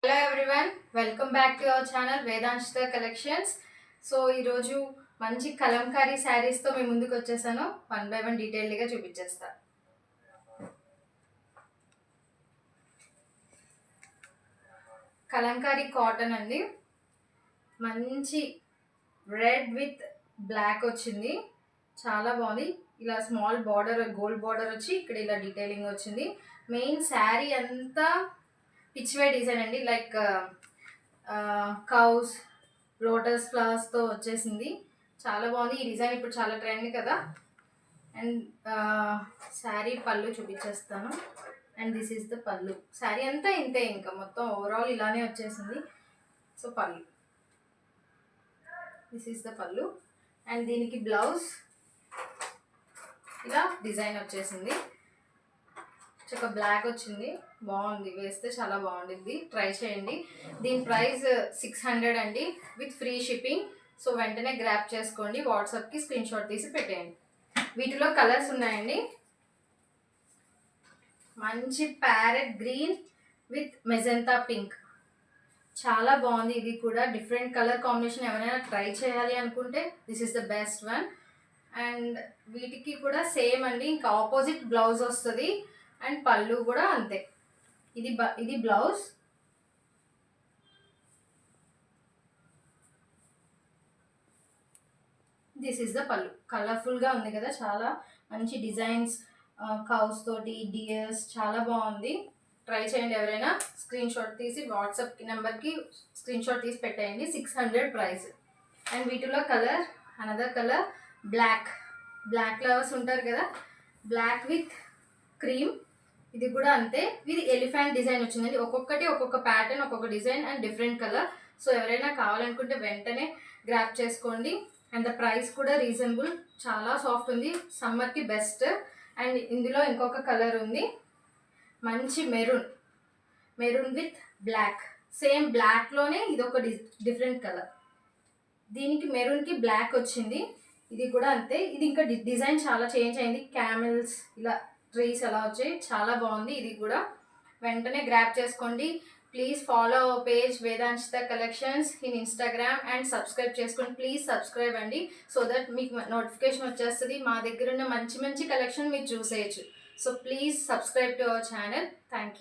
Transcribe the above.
Hello everyone, welcome back to our channel Vedanshita collections. So ఈరోజు మంచి కలంకారీ శారీస్తో మేము ముందుకు వచ్చేసాను. 1 by 1 డీటెయిల్డ్గా చూపించేస్తా. కలంకారీ కాటన్ అండి, మంచి రెడ్ విత్ బ్లాక్ వచ్చింది, చాలా బాగుంది. ఇలా స్మాల్ బార్డర్, గోల్డ్ బార్డర్ వచ్చి ఇక్కడ ఇలా డీటెయిలింగ్ వచ్చింది. మెయిన్ శారీ అంతా పిచ్వే డిజైన్ అండి, లైక్ కౌస్ లోటస్ ఫ్లవర్స్తో వచ్చేసింది. చాలా బాగుంది. ఈ డిజైన్ ఇప్పుడు చాలా ట్రెండ్ కదా. అండ్ శారీ పళ్ళు చూపించేస్తాను. అండ్ దిస్ ఈస్ ద పళ్ళు. శారీ అంతా ఇంతే, ఇంకా మొత్తం ఓవరాల్ ఇలానే వచ్చేసింది. సో పళ్ళు, దిస్ ఈస్ ద పళ్ళు. అండ్ దీనికి బ్లౌజ్ ఇలా డిజైన్ వచ్చేసింది. ఒక బ్లాక్ వచ్చింది, బాగుంది, వేస్తే చాలా బాగుంటుంది, ట్రై చేయండి. దీని ప్రైస్ 600 అండి, విత్ ఫ్రీ షిప్పింగ్. సో వెంటనే గ్రాప్ చేసుకోండి, వాట్సాప్కి స్క్రీన్ షాట్ తీసి పెట్టేయండి. వీటిలో కలర్స్ ఉన్నాయండి. మంచి parrot green with magenta pink, చాలా బాగుంది. ఇది కూడా డిఫరెంట్ కలర్ కాంబినేషన్, ఎవరైనా ట్రై చేయాలి అనుకుంటే this is the best one. And వీటికి కూడా సేమ్ అండి, ఇంకా ఆపోజిట్ బ్లౌజ్ వస్తుంది. అండ్ పళ్ళు కూడా అంతే. ఇది బ్లౌజ్. దిస్ ఈస్ ద పళ్ళు. కలర్ఫుల్గా ఉంది కదా, చాలా మంచి డిజైన్స్, కౌస్ తోటి డియర్స్, చాలా బాగుంది. ట్రై చేయండి. ఎవరైనా స్క్రీన్ షాట్ తీసి వాట్సాప్ నెంబర్కి స్క్రీన్ షాట్ తీసి పెట్టేయండి. 600 ప్రైస్. అండ్ వీటిలో colour, another colour black flowers ఉంటారు కదా, బ్లాక్ విత్ క్రీమ్. ఇది కూడా అంతే. ఇది ఎలిఫెంట్ డిజైన్ వచ్చిందండి. ఒక్కొక్కటి ఒక్కొక్క ప్యాటర్న్, ఒక్కొక్క design and different colour. So ఎవరైనా కావాలనుకుంటే వెంటనే గ్రాప్ చేసుకోండి. అండ్ ద ప్రైస్ కూడా రీజనబుల్, చాలా సాఫ్ట్ ఉంది, సమ్మర్కి బెస్ట్. అండ్ ఇందులో ఇంకొక కలర్ ఉంది, మంచి మెరూన్ విత్ బ్లాక్. సేమ్ బ్లాక్లోనే ఇది ఒక డిఫరెంట్ కలర్. దీనికి మెరూన్కి బ్లాక్ వచ్చింది. ఇది కూడా అంతే. ఇది ఇంకా డిజైన్ చాలా చేంజ్ అయింది. క్యామెల్స్, ఇలా ట్రీస్ అలా వచ్చాయి, చాలా బాగుంది. ఇది కూడా వెంటనే గ్రాప్ చేసుకోండి. Please follow our page Vedanshita collections in Instagram and subscribe చేసుకోండి. ప్లీజ్ సబ్స్క్రైబ్ అండి, సో దట్ మీకు నోటిఫికేషన్ వచ్చేస్తుంది. మా దగ్గర ఉన్న మంచి మంచి కలెక్షన్ మీరు చూసేయచ్చు. So please subscribe to our channel. Thank you.